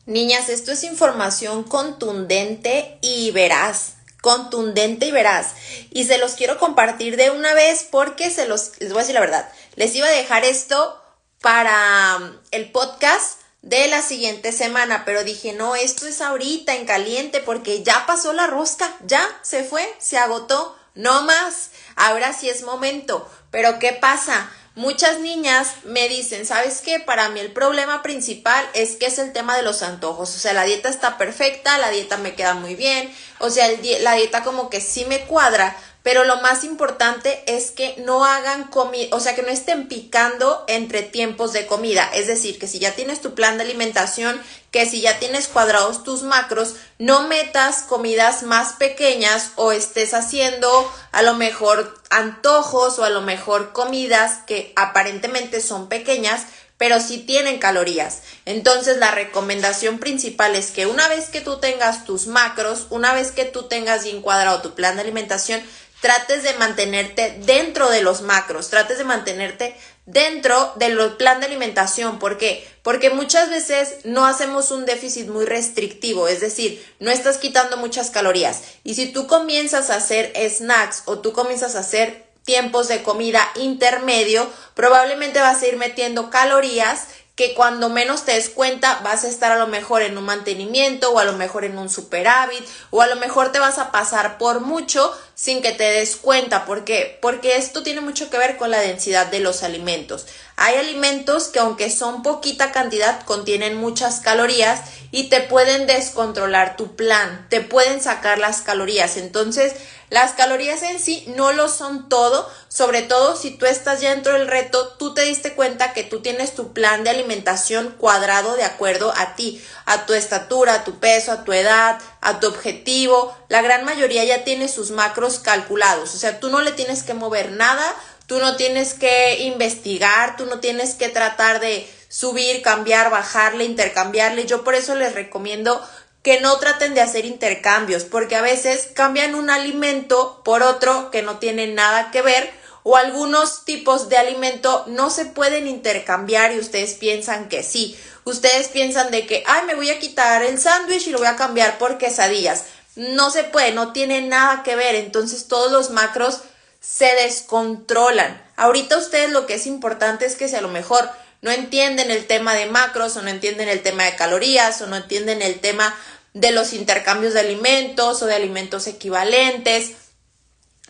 Niñas, esto es información contundente y veraz. Contundente y veraz. Y se los quiero compartir de una vez porque les voy a decir la verdad. Les iba a dejar esto para el podcast de la siguiente semana, pero dije, no, esto es ahorita en caliente porque ya pasó la rosca, ya se fue, se agotó, no más. Ahora sí es momento. Pero ¿qué pasa? Muchas niñas me dicen, ¿sabes qué? Para mí el problema principal es el tema de los antojos. O sea, la dieta está perfecta, la dieta me queda muy bien, o sea, la dieta como que sí me cuadra, pero lo más importante es que no hagan comida, o sea, que no estén picando entre tiempos de comida. Es decir, que si ya tienes tu plan de alimentación, que si ya tienes cuadrados tus macros, no metas comidas más pequeñas o estés haciendo a lo mejor antojos o a lo mejor comidas que aparentemente son pequeñas, pero sí tienen calorías. Entonces la recomendación principal es que una vez que tú tengas tus macros, una vez que tú tengas bien cuadrado tu plan de alimentación, trates de mantenerte dentro de los macros, trates de mantenerte dentro del plan de alimentación. ¿Por qué? Porque muchas veces no hacemos un déficit muy restrictivo, es decir, no estás quitando muchas calorías. Y si tú comienzas a hacer snacks o tú comienzas a hacer tiempos de comida intermedio, probablemente vas a ir metiendo calorías que cuando menos te des cuenta vas a estar a lo mejor en un mantenimiento o a lo mejor en un superávit o a lo mejor te vas a pasar por mucho sin que te des cuenta. ¿Por qué? Porque esto tiene mucho que ver con la densidad de los alimentos. Hay alimentos que aunque son poquita cantidad contienen muchas calorías y te pueden descontrolar tu plan, te pueden sacar las calorías. Entonces, las calorías en sí no lo son todo, sobre todo si tú estás ya dentro del reto, tú te diste cuenta que tú tienes tu plan de alimentación cuadrado de acuerdo a ti, a tu estatura, a tu peso, a tu edad, a tu objetivo. La gran mayoría ya tiene sus macros calculados, o sea, tú no le tienes que mover nada, tú no tienes que investigar, tú no tienes que tratar de subir, cambiar, bajarle, intercambiarle. Yo por eso les recomiendo que no traten de hacer intercambios, porque a veces cambian un alimento por otro que no tiene nada que ver, o algunos tipos de alimento no se pueden intercambiar y ustedes piensan que sí. Ustedes piensan de que, me voy a quitar el sándwich y lo voy a cambiar por quesadillas. No se puede, no tiene nada que ver. Entonces todos los macros se descontrolan. Ahorita ustedes lo que es importante es que si a lo mejor no entienden el tema de macros o no entienden el tema de calorías o no entienden el tema de los intercambios de alimentos o de alimentos equivalentes,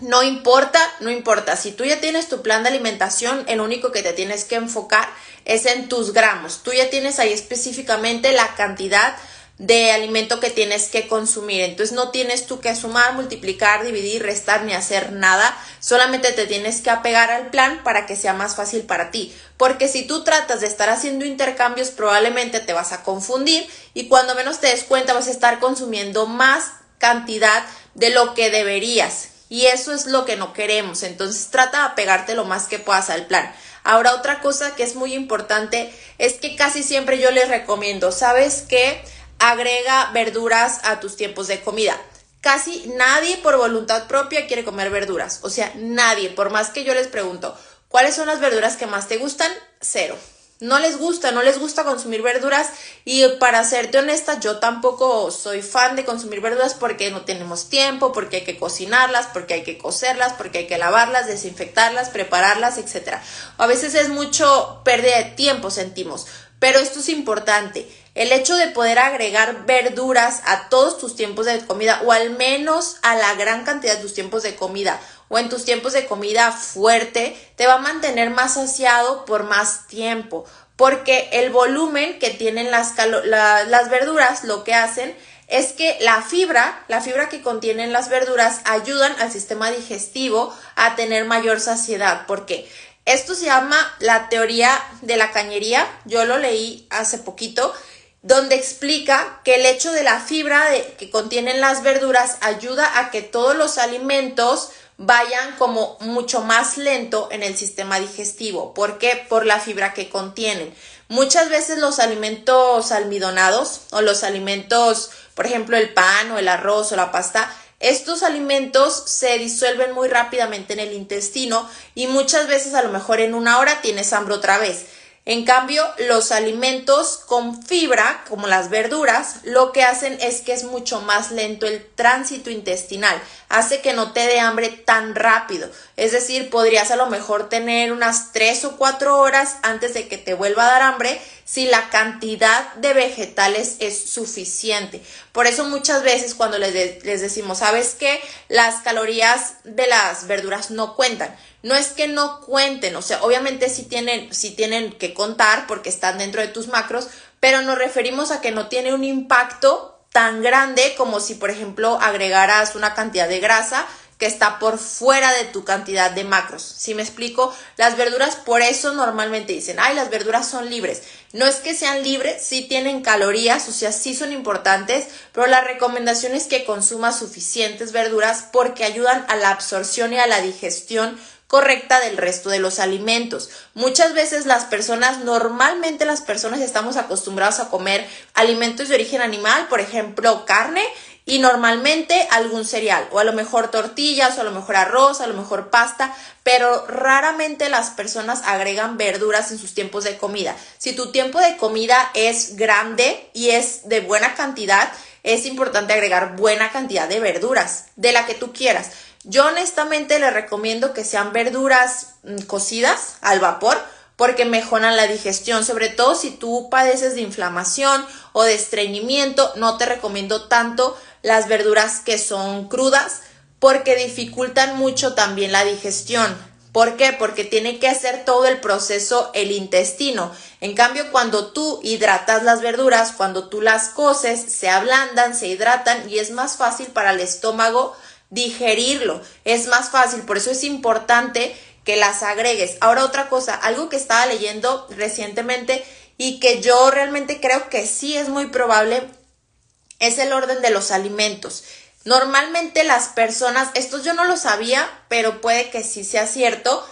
no importa. Si tú ya tienes tu plan de alimentación, el único que te tienes que enfocar es en tus gramos. Tú ya tienes ahí específicamente la cantidad de alimento que tienes que consumir. Entonces no tienes tú que sumar, multiplicar, dividir, restar ni hacer nada. Solamente te tienes que apegar al plan para que sea más fácil para ti. Porque si tú tratas de estar haciendo intercambios, probablemente te vas a confundir y cuando menos te des cuenta vas a estar consumiendo más cantidad de lo que deberías. Y eso es lo que no queremos. Entonces trata de apegarte lo más que puedas al plan. Ahora, otra cosa que es muy importante es que casi siempre yo les recomiendo, ¿sabes qué? Agrega verduras a tus tiempos de comida. Casi nadie por voluntad propia quiere comer verduras. O sea, nadie. Por más que yo les pregunto, ¿cuáles son las verduras que más te gustan? Cero. No les gusta consumir verduras y para serte honesta, yo tampoco soy fan de consumir verduras porque no tenemos tiempo, porque hay que cocinarlas, porque hay que cocerlas, porque hay que lavarlas, desinfectarlas, prepararlas, etc. A veces es mucho pérdida de tiempo, sentimos, pero esto es importante. El hecho de poder agregar verduras a todos tus tiempos de comida o al menos a la gran cantidad de tus tiempos de comida o en tus tiempos de comida fuerte, te va a mantener más saciado por más tiempo, porque el volumen que tienen las verduras lo que hacen es que la fibra que contienen las verduras ayudan al sistema digestivo a tener mayor saciedad. ¿Por qué? Esto se llama la teoría de la cañería, yo lo leí hace poquito, donde explica que el hecho de la fibra que contienen las verduras ayuda a que todos los alimentos vayan como mucho más lento en el sistema digestivo. ¿Por qué? Por la fibra que contienen. Muchas veces los alimentos almidonados o los alimentos, por ejemplo, el pan o el arroz o la pasta, estos alimentos se disuelven muy rápidamente en el intestino y muchas veces a lo mejor en una hora tienes hambre otra vez. En cambio, los alimentos con fibra, como las verduras, lo que hacen es que es mucho más lento el tránsito intestinal, hace que no te dé hambre tan rápido. Es decir, podrías a lo mejor tener unas 3 o 4 horas antes de que te vuelva a dar hambre si la cantidad de vegetales es suficiente. Por eso muchas veces cuando les decimos, ¿sabes qué? Las calorías de las verduras no cuentan. No es que no cuenten, o sea, obviamente sí tienen que contar porque están dentro de tus macros, pero nos referimos a que no tiene un impacto tan grande como si, por ejemplo, agregaras una cantidad de grasa que está por fuera de tu cantidad de macros. ¿Sí me explico? Las verduras, por eso normalmente dicen, ay, las verduras son libres. No es que sean libres, sí tienen calorías, o sea, sí son importantes, pero la recomendación es que consumas suficientes verduras porque ayudan a la absorción y a la digestión correcta del resto de los alimentos. Muchas veces normalmente las personas estamos acostumbrados a comer alimentos de origen animal, por ejemplo, carne, y normalmente algún cereal, o a lo mejor tortillas, o a lo mejor arroz, a lo mejor pasta, pero raramente las personas agregan verduras en sus tiempos de comida. Si tu tiempo de comida es grande y es de buena cantidad, es importante agregar buena cantidad de verduras, de la que tú quieras. Yo honestamente les recomiendo que sean verduras cocidas al vapor porque mejoran la digestión, sobre todo si tú padeces de inflamación o de estreñimiento. No te recomiendo tanto las verduras que son crudas porque dificultan mucho también la digestión. ¿Por qué? Porque tiene que hacer todo el proceso el intestino. En cambio, cuando tú hidratas las verduras, cuando tú las coces, se ablandan, se hidratan y es más fácil para el estómago digerirlo, es más fácil, por eso es importante que las agregues. Ahora otra cosa, algo que estaba leyendo recientemente y que yo realmente creo que sí es muy probable, es el orden de los alimentos. Normalmente las personas, esto yo no lo sabía, pero puede que sí sea cierto,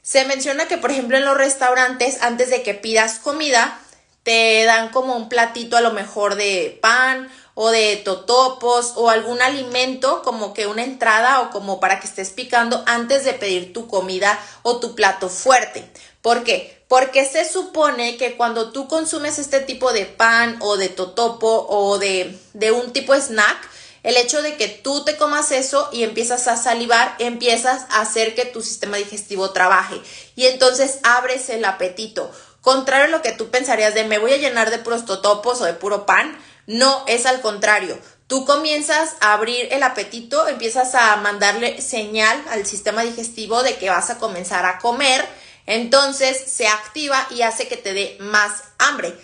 se menciona que por ejemplo en los restaurantes, antes de que pidas comida, te dan como un platito a lo mejor de pan o de totopos o algún alimento como que una entrada o como para que estés picando antes de pedir tu comida o tu plato fuerte. ¿Por qué? Porque se supone que cuando tú consumes este tipo de pan o de totopo o de un tipo de snack, el hecho de que tú te comas eso y empiezas a salivar, empiezas a hacer que tu sistema digestivo trabaje y entonces abres el apetito. Contrario a lo que tú pensarías de me voy a llenar de puros totopos o de puro pan, no, es al contrario. Tú comienzas a abrir el apetito, empiezas a mandarle señal al sistema digestivo de que vas a comenzar a comer, entonces se activa y hace que te dé más hambre.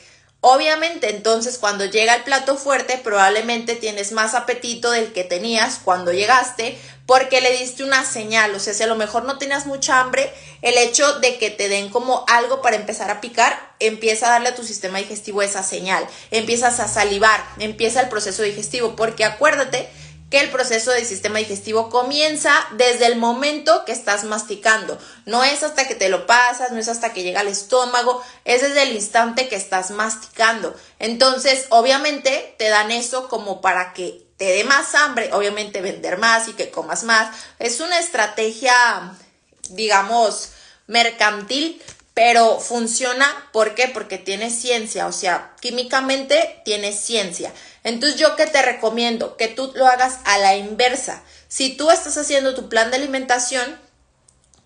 Obviamente, entonces cuando llega el plato fuerte, probablemente tienes más apetito del que tenías cuando llegaste porque le diste una señal. O sea, si a lo mejor no tenías mucha hambre, el hecho de que te den como algo para empezar a picar, empieza a darle a tu sistema digestivo esa señal. Empiezas a salivar, empieza el proceso digestivo, porque acuérdate que el proceso del sistema digestivo comienza desde el momento que estás masticando. No es hasta que te lo pasas, no es hasta que llega al estómago, es desde el instante que estás masticando. Entonces, obviamente, te dan eso como para que te dé más hambre, obviamente vender más y que comas más. Es una estrategia, digamos, mercantil, pero funciona. ¿Por qué? Porque tiene ciencia, o sea, químicamente tiene ciencia. Entonces, ¿yo qué te recomiendo? Que tú lo hagas a la inversa. Si tú estás haciendo tu plan de alimentación,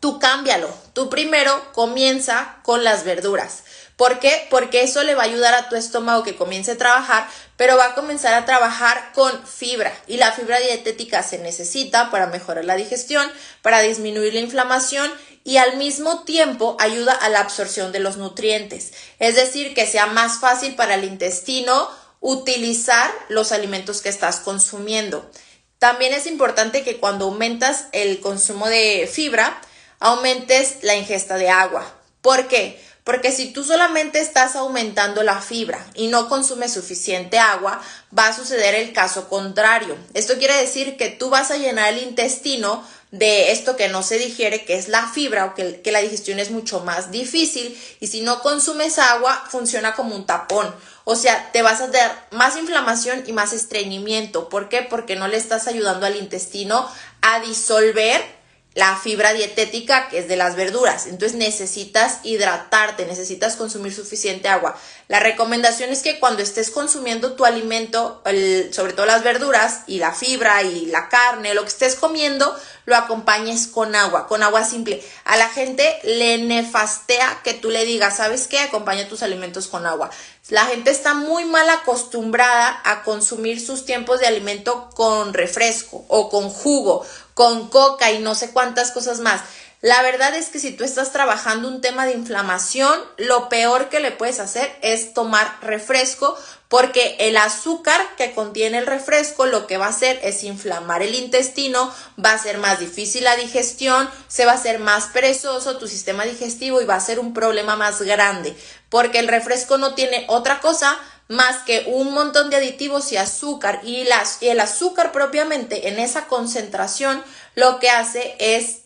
tú cámbialo. Tú primero comienza con las verduras. ¿Por qué? Porque eso le va a ayudar a tu estómago que comience a trabajar, pero va a comenzar a trabajar con fibra. Y la fibra dietética se necesita para mejorar la digestión, para disminuir la inflamación y al mismo tiempo ayuda a la absorción de los nutrientes. Es decir, que sea más fácil para el intestino utilizar los alimentos que estás consumiendo. También es importante que cuando aumentas el consumo de fibra, aumentes la ingesta de agua. ¿Por qué? Porque si tú solamente estás aumentando la fibra y no consumes suficiente agua, va a suceder el caso contrario. Esto quiere decir que tú vas a llenar el intestino de esto que no se digiere, que es la fibra, o que la digestión es mucho más difícil, y si no consumes agua, funciona como un tapón. O sea, te vas a dar más inflamación y más estreñimiento. ¿Por qué? Porque no le estás ayudando al intestino a disolver la fibra dietética, que es de las verduras. Entonces necesitas hidratarte, necesitas consumir suficiente agua. La recomendación es que cuando estés consumiendo tu alimento, sobre todo las verduras y la fibra y la carne, lo que estés comiendo, lo acompañes con agua simple. A la gente le nefastea que tú le digas, ¿sabes qué? Acompaña tus alimentos con agua. La gente está muy mal acostumbrada a consumir sus tiempos de alimento con refresco o con jugo, con coca y no sé cuántas cosas más. La verdad es que si tú estás trabajando un tema de inflamación, lo peor que le puedes hacer es tomar refresco, porque el azúcar que contiene el refresco lo que va a hacer es inflamar el intestino, va a ser más difícil la digestión, se va a hacer más perezoso tu sistema digestivo y va a ser un problema más grande, porque el refresco no tiene otra cosa más que un montón de aditivos y azúcar, y el azúcar propiamente en esa concentración lo que hace es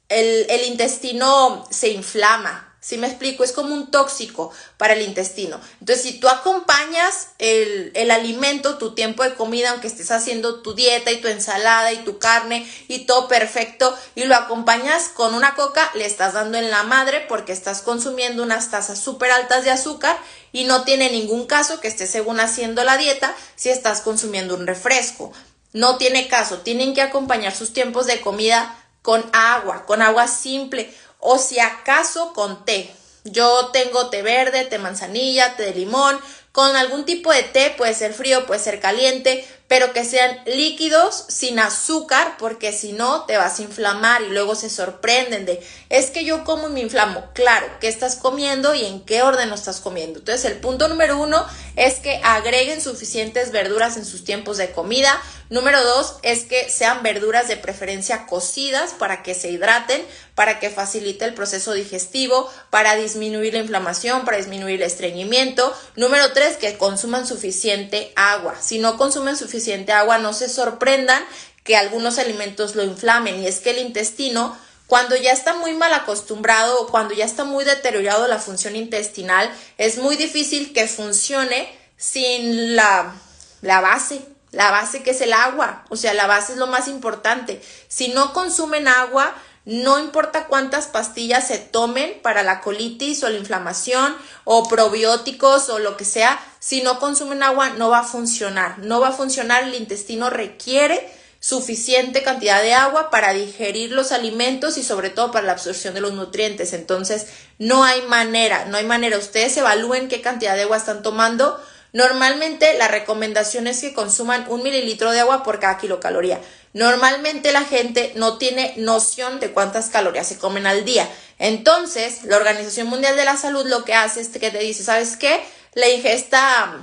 el intestino se inflama. ¿Sí me explico? Es como un tóxico para el intestino. Entonces, si tú acompañas el alimento, tu tiempo de comida, aunque estés haciendo tu dieta y tu ensalada y tu carne y todo perfecto, y lo acompañas con una coca, le estás dando en la madre, porque estás consumiendo unas tazas súper altas de azúcar y no tiene ningún caso que estés según haciendo la dieta si estás consumiendo un refresco. No tiene caso. Tienen que acompañar sus tiempos de comida con agua simple, o si acaso con té. Yo tengo té verde, té manzanilla, té de limón, con algún tipo de té, puede ser frío, puede ser caliente, pero que sean líquidos, sin azúcar, porque si no te vas a inflamar y luego se sorprenden de, es que yo como y me inflamo. Claro, ¿qué estás comiendo y en qué orden lo estás comiendo? Entonces, el punto número 1 es que agreguen suficientes verduras en sus tiempos de comida. Número 2 es que sean verduras de preferencia cocidas para que se hidraten, para que facilite el proceso digestivo, para disminuir la inflamación, para disminuir el estreñimiento. Número 3, que consuman suficiente agua. Si no consumen suficiente agua, no se sorprendan que algunos alimentos lo inflamen, y es que el intestino, cuando ya está muy mal acostumbrado o cuando ya está muy deteriorado la función intestinal, es muy difícil que funcione sin la base que es el agua. O sea, la base es lo más importante. Si no consumen agua, no importa cuántas pastillas se tomen para la colitis o la inflamación o probióticos o lo que sea, si no consumen agua no va a funcionar. No va a funcionar. El intestino requiere suficiente cantidad de agua para digerir los alimentos y sobre todo para la absorción de los nutrientes. Entonces, no hay manera. Ustedes evalúen qué cantidad de agua están tomando. Normalmente la recomendación es que consuman 1 mililitro de agua por cada kilocaloría. Normalmente la gente no tiene noción de cuántas calorías se comen al día. Entonces, la Organización Mundial de la Salud lo que hace es que te dice, ¿sabes qué? La ingesta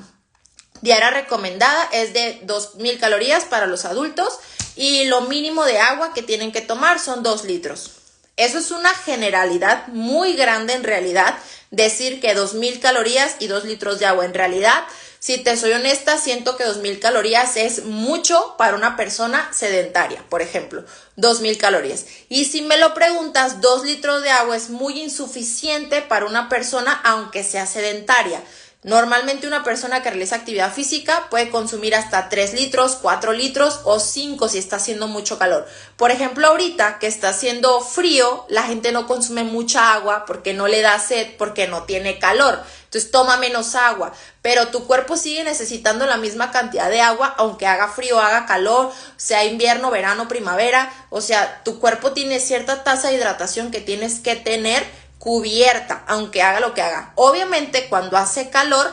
diaria recomendada es de 2,000 calorías para los adultos y lo mínimo de agua que tienen que tomar son 2 litros. Eso es una generalidad muy grande en realidad, decir que 2,000 calorías y 2 litros de agua. En realidad, si te soy honesta, siento que 2,000 calorías es mucho para una persona sedentaria, por ejemplo, 2,000 calorías. Y si me lo preguntas, 2 litros de agua es muy insuficiente para una persona aunque sea sedentaria. Normalmente una persona que realiza actividad física puede consumir hasta 3 litros, 4 litros o 5 si está haciendo mucho calor. Por ejemplo, ahorita que está haciendo frío, la gente no consume mucha agua porque no le da sed, porque no tiene calor. Entonces toma menos agua, pero tu cuerpo sigue necesitando la misma cantidad de agua aunque haga frío, haga calor, sea invierno, verano, primavera. O sea, tu cuerpo tiene cierta tasa de hidratación que tienes que tener cubierta, aunque haga lo que haga. Obviamente, cuando hace calor,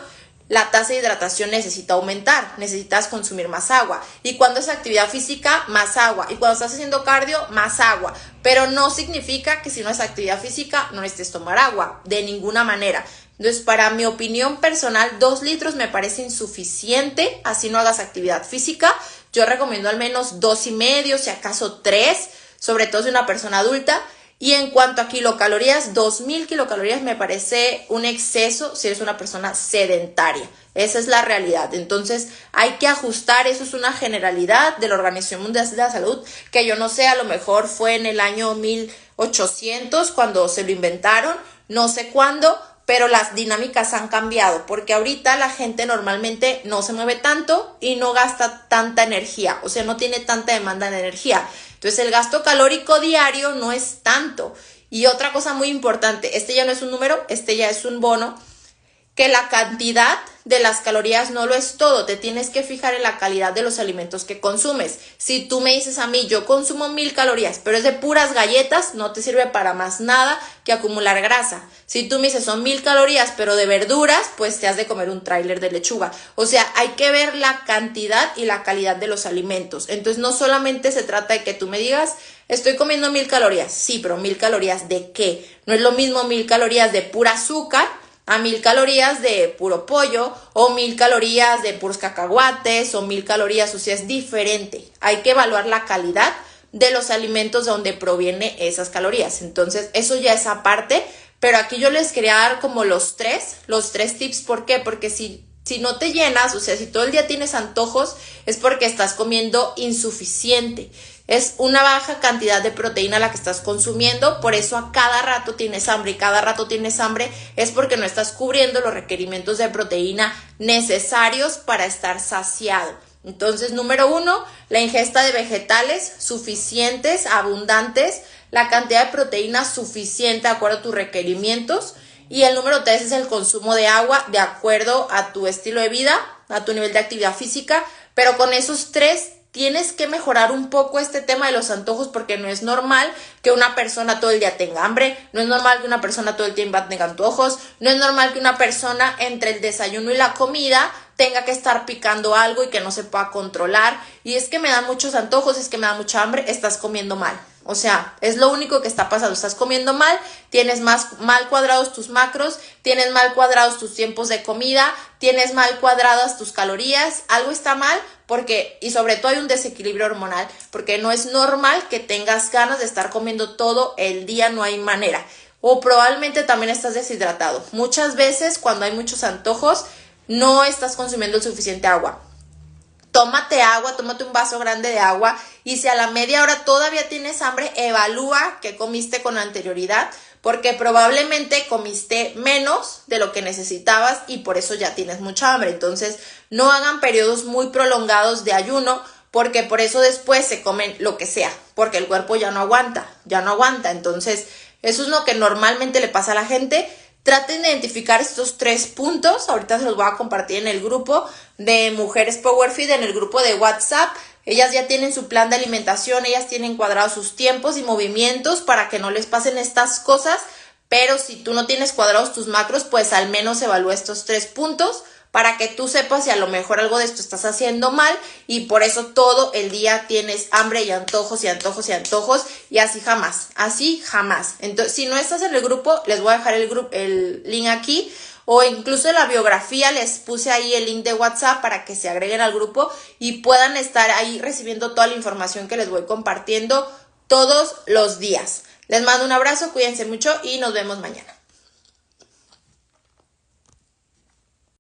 la tasa de hidratación necesita aumentar, necesitas consumir más agua. Y cuando es actividad física, más agua. Y cuando estás haciendo cardio, más agua. Pero no significa que si no es actividad física, no necesites tomar agua, de ninguna manera. Entonces, para mi opinión personal, 2 litros me parece insuficiente, así no hagas actividad física. Yo recomiendo al menos 2,5, si acaso 3, sobre todo si una persona adulta. Y en cuanto a kilocalorías, 2,000 kilocalorías me parece un exceso si eres una persona sedentaria. Esa es la realidad. Entonces hay que ajustar, eso es una generalidad de la Organización Mundial de la Salud, que yo no sé, a lo mejor fue en el año 1800 cuando se lo inventaron, no sé cuándo, pero las dinámicas han cambiado, porque ahorita la gente normalmente no se mueve tanto y no gasta tanta energía, o sea, no tiene tanta demanda de energía. Entonces el gasto calórico diario no es tanto. Y otra cosa muy importante, este ya no es un número, este ya es un bono, que la cantidad de las calorías no lo es todo, te tienes que fijar en la calidad de los alimentos que consumes. Si tú me dices a mí, yo consumo 1000 calorías, pero es de puras galletas, no te sirve para más nada que acumular grasa. Si tú me dices son 1000 calorías, pero de verduras, pues te has de comer un tráiler de lechuga. O sea, hay que ver la cantidad y la calidad de los alimentos. Entonces no solamente se trata de que tú me digas, estoy comiendo 1000 calorías, sí, pero 1000 calorías ¿de qué? No es lo mismo 1000 calorías de pura azúcar a 1000 calorías de puro pollo, o 1000 calorías de puros cacahuates, o 1000 calorías, o sea, es diferente. Hay que evaluar la calidad de los alimentos de donde proviene esas calorías. Entonces, eso ya es aparte, pero aquí yo les quería dar como los tres tips. ¿Por qué? Porque si no te llenas, o sea, si todo el día tienes antojos, es porque estás comiendo insuficiente. Es una baja cantidad de proteína la que estás consumiendo, por eso a cada rato tienes hambre, y cada rato tienes hambre es porque no estás cubriendo los requerimientos de proteína necesarios para estar saciado. Entonces, número 1, la ingesta de vegetales suficientes, abundantes, la cantidad de proteína suficiente de acuerdo a tus requerimientos. Y el número 3 es el consumo de agua de acuerdo a tu estilo de vida, a tu nivel de actividad física, pero con esos 3 tienes que mejorar un poco este tema de los antojos, porque no es normal que una persona todo el día tenga hambre, no es normal que una persona todo el tiempo tenga antojos, no es normal que una persona entre el desayuno y la comida tenga que estar picando algo y que no se pueda controlar. Y es que me dan muchos antojos, es que me da mucha hambre, estás comiendo mal. O sea, es lo único que está pasando, estás comiendo mal, tienes mal cuadrados tus macros, tienes mal cuadrados tus tiempos de comida, tienes mal cuadradas tus calorías, algo está mal, porque, y sobre todo hay un desequilibrio hormonal, porque no es normal que tengas ganas de estar comiendo todo el día, no hay manera. O probablemente también estás deshidratado. Muchas veces cuando hay muchos antojos, no estás consumiendo el suficiente agua. Tómate agua, tómate un vaso grande de agua, y si a la media hora todavía tienes hambre, evalúa qué comiste con anterioridad, porque probablemente comiste menos de lo que necesitabas y por eso ya tienes mucha hambre. Entonces, no hagan periodos muy prolongados de ayuno, porque por eso después se comen lo que sea, porque el cuerpo ya no aguanta. Entonces, eso es lo que normalmente le pasa a la gente. Traten de identificar estos 3 puntos. Ahorita se los voy a compartir en el grupo de Mujeres Powerfit, en el grupo de WhatsApp. Ellas ya tienen su plan de alimentación, ellas tienen cuadrados sus tiempos y movimientos para que no les pasen estas cosas. Pero si tú no tienes cuadrados tus macros, pues al menos evalúa estos 3 puntos para que tú sepas si a lo mejor algo de esto estás haciendo mal y por eso todo el día tienes hambre y antojos y antojos y antojos, y así jamás. Entonces, si no estás en el grupo, les voy a dejar el link aquí, o incluso en la biografía les puse ahí el link de WhatsApp para que se agreguen al grupo y puedan estar ahí recibiendo toda la información que les voy compartiendo todos los días. Les mando un abrazo, cuídense mucho y nos vemos mañana.